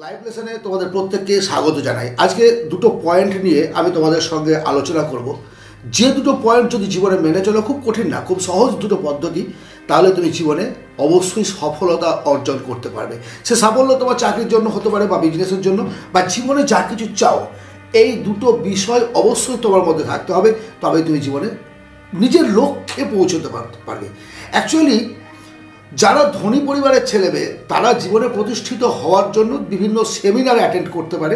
Live লেসনে তোমাদের প্রত্যেককে স্বাগত জানাই। আজকে দুটো পয়েন্ট নিয়ে আমি তোমাদের সঙ্গে আলোচনা করব। যে দুটো পয়েন্ট যদি জীবনে মেনে চলো, খুব কঠিন না, খুব সহজ দুটো পদ্ধতি, তাহলে তুমি জীবনে অবশ্যই সফলতা অর্জন করতে পারবে। সে সাফল্য তোমার চাকরির জন্য হতে পারে বা বিজনেসের জন্য বা জীবনে যা কিছু চাও, এই দুটো বিষয় অবশ্যই তোমার মধ্যে থাকতে হবে, তবে তুমি জীবনে নিজের লক্ষ্যে পৌঁছতে পারবে। অ্যাকচুয়ালি যারা ধনী পরিবারের ছেলে মেয়ে, তারা জীবনে প্রতিষ্ঠিত হওয়ার জন্য বিভিন্ন সেমিনার অ্যাটেন্ড করতে পারে,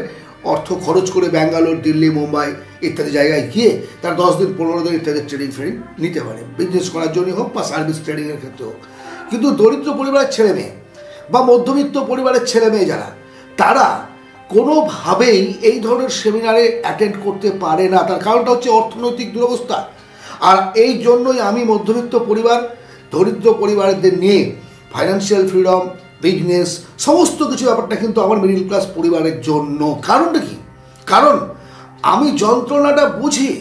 অর্থ খরচ করে ব্যাঙ্গালোর, দিল্লি, মুম্বাই ইত্যাদি জায়গায় গিয়ে তারা 10 দিন 15 দিন ইত্যাদি ট্রেনিং নিতে পারে, বিজনেস করার জন্যই হোক বা সার্ভিস ট্রেনিংয়ের ক্ষেত্রে হোক। কিন্তু দরিদ্র পরিবারের ছেলে মেয়ে বা মধ্যবিত্ত পরিবারের ছেলে মেয়ে যারা, তারা কোনোভাবেই এই ধরনের সেমিনারে অ্যাটেন্ড করতে পারে না। তার কারণটা হচ্ছে অর্থনৈতিক দুরবস্থা। আর এই জন্যই আমি মধ্যবিত্ত পরিবার, দরিদ্র পরিবারদের নিয়ে ফাইন্যান্সিয়াল ফ্রিডম, বিজনেস, সমস্ত কিছু ব্যাপারটা কিন্তু আমার মিডল ক্লাস পরিবারের জন্য। কারণটা কি? কারণ আমি যন্ত্রণাটা বুঝি।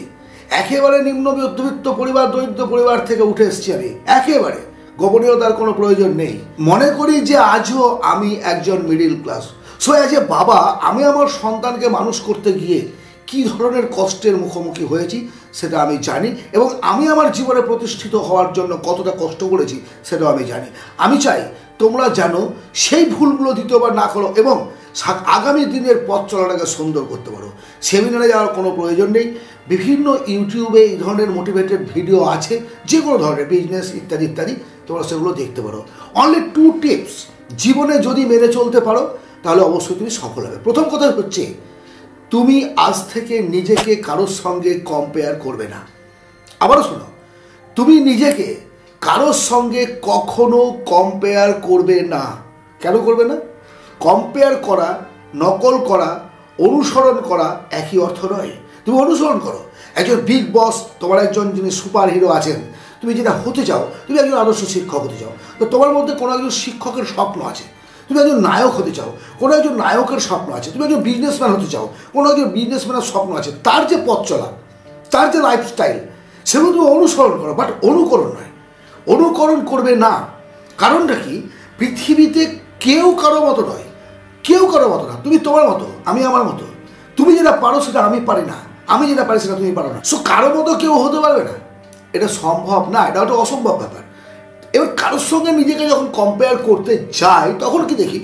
একেবারে নিম্ন মধ্যবিত্ত পরিবার, দরিদ্র পরিবার থেকে উঠে এসেছি আমি, একেবারে গোপনীয়তার কোনো প্রয়োজন নেই। মনে করি যে আজও আমি একজন middle class. So as a বাবা, আমি আমার সন্তানকে মানুষ করতে গিয়ে কী ধরনের কষ্টের মুখোমুখি হয়েছি সেটা আমি জানি, এবং আমি আমার জীবনে প্রতিষ্ঠিত হওয়ার জন্য কতটা কষ্ট করেছি সেটাও আমি জানি। আমি চাই তোমরা যেন সেই ভুলগুলো দ্বিতীয়বার না করো এবং আগামী দিনের পথ চলাটাকে সুন্দর করতে পারো। সেমিনারে যাওয়ার কোনো প্রয়োজন নেই। বিভিন্ন ইউটিউবে এই ধরনের মোটিভেটেড ভিডিও আছে, যে কোনো ধরনের বিজনেস ইত্যাদি ইত্যাদি, তোমরা সেগুলো দেখতে পারো। অনলি 2 টিপস জীবনে যদি মেনে চলতে পারো তাহলে অবশ্যই তুমি সফল হবে। প্রথম কথা হচ্ছে, তুমি আজ থেকে নিজেকে কারোর সঙ্গে কম্পেয়ার করবে না। আবারও শোনো, তুমি নিজেকে কারোর সঙ্গে কখনো কম্পেয়ার করবে না। কেন করবে না? কম্পেয়ার করা, নকল করা, অনুসরণ করা একই অর্থ নয়। তুমি অনুসরণ করো একজন বিগ বস, তোমার একজন যিনি সুপার হিরো আছেন, তুমি যেটা হতে চাও, তুমি একজন আদর্শ শিক্ষক হতে চাও, তো তোমার মধ্যে কোনো একজন শিক্ষকের স্বপ্ন আছে। তুমি একজন নায়ক হতে চাও, কোনো একজন নায়কের স্বপ্ন আছে। তুমি একজন বিজনেসম্যান হতে চাও, কোনো একজন বিজনেসম্যানের স্বপ্ন আছে। তার যে পথ চলা, তার যে লাইফস্টাইল, সেগুলো তুমি অনুসরণ করো, বাট অনুকরণ নয়। অনুকরণ করবে না। কারণটা কি? পৃথিবীতে কেউ কারো মতো নয়, কেউ কারো মতো না। তুমি তোমার মতো, আমি আমার মতো। তুমি যেটা পারো সেটা আমি পারি না, আমি যেটা পারি সেটা তুমি পারো না। সো কারো মতো কেউ হতে পারবে না, এটা সম্ভব না, এটা একটা অসম্ভব ব্যাপার। এবার কারোর সঙ্গে নিজেকে যখন কম্পেয়ার করতে যাই, তখন কি দেখি,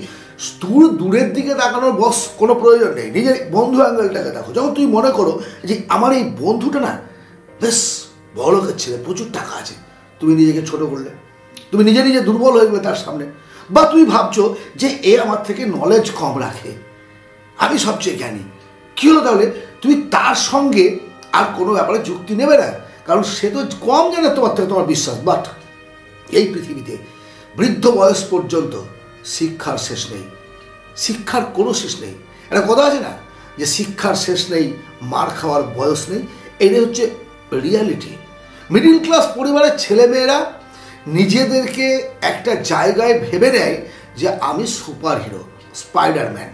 দূরের দিকে তাকানোর বস কোনো প্রয়োজন নেই। নিজের বন্ধু অ্যাঙ্গেলটাকে দেখো। যখন তুমি মনে করো যে আমার এই বন্ধুটা না বেশ বড়লোকের ছেলে, প্রচুর টাকা আছে, তুমি নিজেকে ছোট করলে, তুমি নিজে নিজে দুর্বল হয়ে গেলে তার সামনে। বা তুমি ভাবছো যে এ আমার থেকে নলেজ কম রাখে, আমি সবচেয়ে জ্ঞানী। কী হলো তাহলে? তুমি তার সঙ্গে আর কোনো ব্যাপারে যুক্তি নেবে না, কারণ সে তো কম জানে তোমার থেকে, তোমার বিশ্বাস। বাট এই পৃথিবীতে বৃদ্ধ বয়স পর্যন্ত শিক্ষার শেষ নেই, শিক্ষার কোনো শেষ নেই। একটা কথা আছে না, যে শিক্ষার শেষ নেই, মার খাওয়ার বয়স নেই। এটাই হচ্ছে রিয়ালিটি। মিডিল ক্লাস পরিবারের ছেলেমেয়েরা নিজেদেরকে একটা জায়গায় ভেবে নেয় যে আমি সুপার হিরো, স্পাইডারম্যান।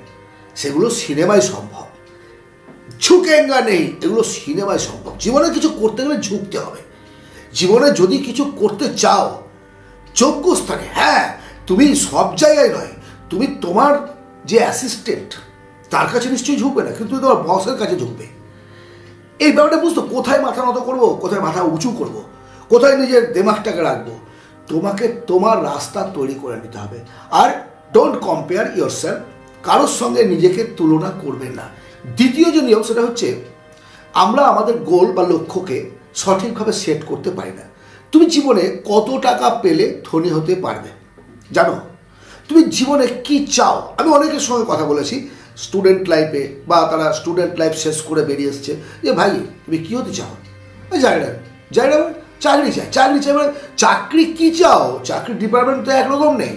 সেগুলো সিনেমায় সম্ভব, ঝুঁকেঙ্গা নেই, এগুলো সিনেমায় সম্ভব। জীবনে কিছু করতে গেলে ঝুঁকতে হবে। জীবনে যদি কিছু করতে চাও যোগ্য স্থানে, হ্যাঁ, তুমি সব জায়গায় নয়, তুমি তোমার যে অ্যাসিস্ট্যান্ট তার কাছে নিশ্চয়ই ঝুঁকবে না, কিন্তু তুমি তোমার বসের কাছে ঝুঁকবে। এই ব্যাপারটা বুঝতো, কোথায় মাথা নত করবো, কোথায় মাথা উঁচু করব, কোথায় নিজের দিমাগটাকে রাখবো। তোমাকে তোমার রাস্তা তৈরি করে নিতে হবে। আর ডোন্ট কম্পেয়ার ইয়োরসেলফ, কারোর সঙ্গে নিজেকে তুলনা করবে না। দ্বিতীয় যে নিয়ম, সেটা হচ্ছে আমরা আমাদের গোল বা লক্ষ্যকে সঠিকভাবে সেট করতে পারি না। তুমি জীবনে কত টাকা পেলে ধনী হতে পারবে জানো? তুমি জীবনে কি চাও? আমি অনেকের সঙ্গে কথা বলেছি স্টুডেন্ট লাইফে, বা তারা স্টুডেন্ট লাইফ শেষ করে বেরিয়ে এসছে, যে ভাই তুমি কী হতে চাও? যাই না চাকরি চাই, চাকরি চাই। মানে চাকরি কী চাও? চাকরির ডিপার্টমেন্ট তো একরকম নেই।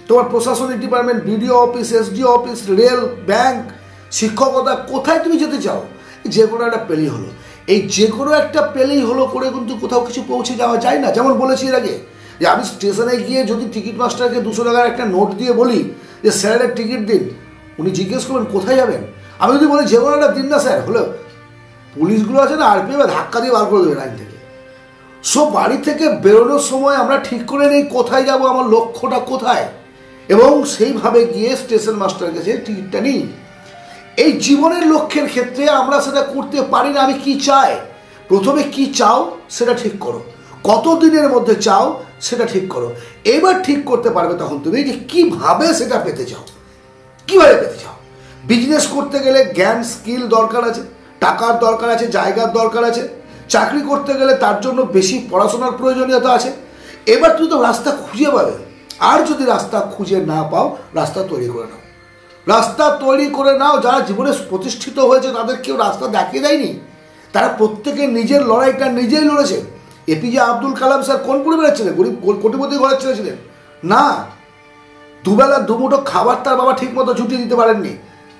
তোমার প্রশাসনিক department, BDO office, SDO office, rail, bank, শিক্ষকতা, কোথায় তুমি যেতে চাও? যে কোনো একটা পেলেই হলো। এই যে কোনো একটা পেলেই হলো করে কিন্তু কোথাও কিছু পৌঁছে যাওয়া যায় না। যেমন বলেছি এর আগে, যে আমি স্টেশনে গিয়ে যদি টিকিট মাস্টারকে 200 টাকার একটা নোট দিয়ে বলি যে স্যারের টিকিট দিন, উনি জিজ্ঞেস করবেন কোথায় যাবেন। আমি যদি বলি যে কোনো একটা দিন না স্যার, হলো পুলিশগুলো আছে না, আরপিএফ ধাক্কা দিয়ে বার করে দেবে লাইন থেকে। সো বাড়ি থেকে বেরোনোর সময় আমরা ঠিক করে নেই কোথায় যাব, আমার লক্ষ্যটা কোথায়। এবং সেইভাবে গিয়ে স্টেশন মাস্টারের কাছে টিকিটটা নিই। এই জীবনের লক্ষ্যের ক্ষেত্রে আমরা সেটা করতে পারি না। আমি কি চাই, প্রথমে কি চাও সেটা ঠিক করো, কত দিনের মধ্যে চাও সেটা ঠিক করো। এবার ঠিক করতে পারবে তখন তুমি যে কিভাবে সেটা পেতে চাও, কিভাবে পেতে চাও। বিজনেস করতে গেলে জ্ঞান স্কিল দরকার আছে, টাকার দরকার আছে, জায়গার দরকার আছে। চাকরি করতে গেলে তার জন্য বেশি পড়াশোনার প্রয়োজনীয়তা আছে। এবার তুমি তো রাস্তা খুঁজে পাবে, আর যদি রাস্তা খুঁজে না পাও রাস্তা তৈরি করে নাও, রাস্তা তৈরি করে নাও। যারা জীবনে প্রতিষ্ঠিত হয়েছে তাদের কেউ রাস্তা দেখিয়ে দেয়নি, তারা প্রত্যেকে নিজের লড়াইটা নিজেই লড়েছে। এপিজে আব্দুল কালাম স্যার কোন পরিবারের ছিলেন? গরিব কোটিপতি ঘরের ছেলে ছিলেন না। দুবেলা দুমুঠো খাবার তার বাবা ঠিক মতো জুটিয়ে দিতে পারেননি,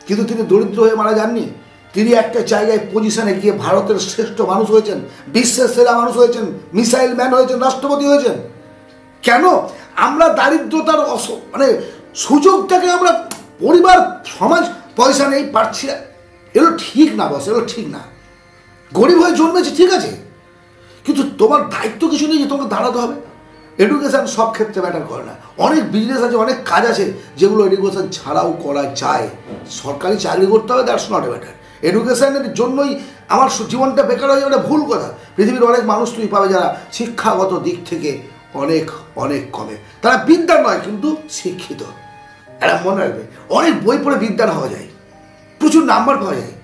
কিন্তু তিনি দরিদ্র হয়ে মারা যাননি। তিনি একটা জায়গায় পজিশনে গিয়ে ভারতের শ্রেষ্ঠ মানুষ হয়েছেন, বিশ্বের সেরা মানুষ হয়েছেন, মিসাইল ম্যান হয়েছেন, রাষ্ট্রপতি হয়েছেন। কেন? আমরা দারিদ্রতার মানে সুযোগটাকে আমরা পরিবার সমাজ পয়সা নেই পারছি না, এগুলো ঠিক না বস, এগুলো ঠিক না। গরিব হয়ে জন্মেছে ঠিক আছে, কিন্তু তোমার দায়িত্ব কিছু নেই যে তোমাকে দাঁড়াতে হবে। এডুকেশান সব ক্ষেত্রে ম্যাটার করে না। অনেক বিজনেস আছে, অনেক কাজ আছে যেগুলো এডুকেশান ছাড়াও করা যায়। সরকারি চাকরি করতে হবে, দ্যাটস নট এ ম্যাটার। এডুকেশানের জন্যই আমার জীবনটা বেকার হয়ে যাবে, ভুল কথা। পৃথিবীর অনেক মানুষ তুমি পাবে যারা শিক্ষাগত দিক থেকে অনেক অনেক কমে, তারা বিদ্যার নয় কিন্তু শিক্ষিত। এরা মনে রাখবে, অনেক বই পড়ে বিদ্যার হওয়া যায়, প্রচুর নাম্বার পাওয়া যায়,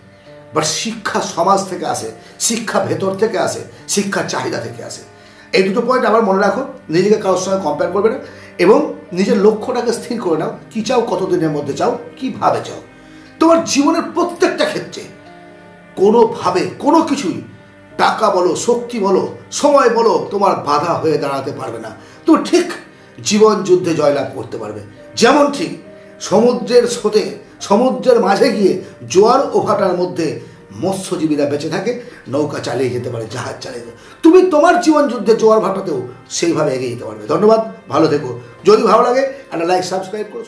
বাট শিক্ষা সমাজ থেকে আসে, শিক্ষা ভেতর থেকে আসে, শিক্ষার চাহিদা থেকে আসে। এই দুটো পয়েন্ট আবার মনে রাখো, নিজেকে কারোর সঙ্গে কম্পেয়ার করবে না এবং নিজের লক্ষ্যটাকে স্থির করে নাও। কী চাও, কতদিনের মধ্যে চাও, কীভাবে চাও। তোমার জীবনের প্রত্যেকটা ক্ষেত্রে কোনোভাবে কোনো কিছুই টাকা বলো, শক্তি বলো, সময় বলো তোমার বাধা হয়ে দাঁড়াতে পারবে না। তুমি ঠিক জীবন যুদ্ধে জয়লাভ করতে পারবে। যেমন ঠিক সমুদ্রের স্রোতে, সমুদ্রের মাঝে গিয়ে জোয়ার ও ভাটার মধ্যে মৎস্যজীবীরা বেঁচে থাকে, নৌকা চালিয়ে যেতে পারে, জাহাজ চালিয়ে যেতে, তুমি তোমার জীবন যুদ্ধে জোয়ার ভাটাতেও সেইভাবে এগিয়ে যেতে পারবে। ধন্যবাদ, ভালো থেকো। যদি ভালো লাগে একটা লাইক সাবস্ক্রাইব করো।